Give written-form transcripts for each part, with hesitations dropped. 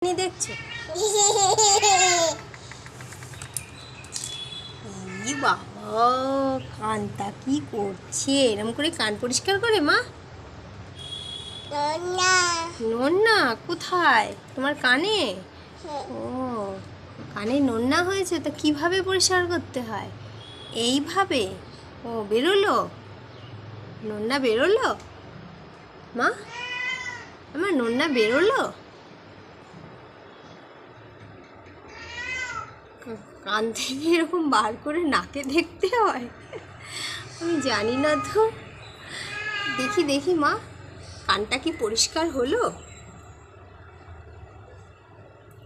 দেখছো এই বাবা, কানটা কি করছে? এরকম করে কান পরিষ্কার করে মা? নন্না কোথায়? তোমার কানে? ও, কানে নন্না হয়েছে তো কিভাবে পরিষ্কার করতে হয়? এইভাবে? ও, বেরোলো? নন্না বেরোলো মা? আমার নন্না বেরোলো? কান থেকে এরকম বার করে নাকে দেখতে হয়? আমি জানি না তো। দেখি দেখি মা, কানটা কি পরিষ্কার হলো?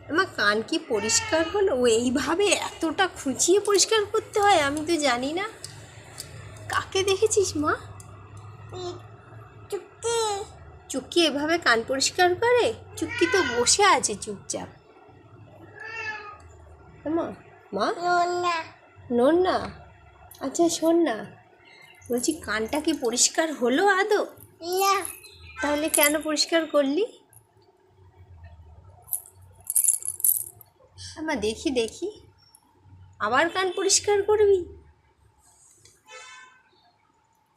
আমার কান কি পরিষ্কার হলো? ও এইভাবে এতটা খুঁচিয়ে পরিষ্কার করতে হয়? আমি তো জানি না। কাকে দেখেছিস মা? চুক্কি। চুক্কি এভাবে কান পরিষ্কার করে? চুক্কি তো বসে আছে চুপচাপ। মা মা, নন্না, আচ্ছা শোন না, বলছি কানটা কি পরিষ্কার হলো আদৌ? না। তাহলে কেন পরিষ্কার করলি? আমা দেখি দেখি, আবার কান পরিষ্কার করবি?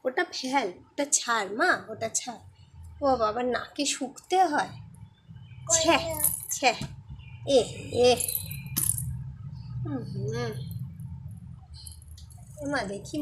ওটা ফেল, ওটা ছাড় মা, ওটা ছাড়। ও বাবা, নাকে শুকতে হয়? ছ্যাঁ ছ্যাঁ, এ এ মা দেখি।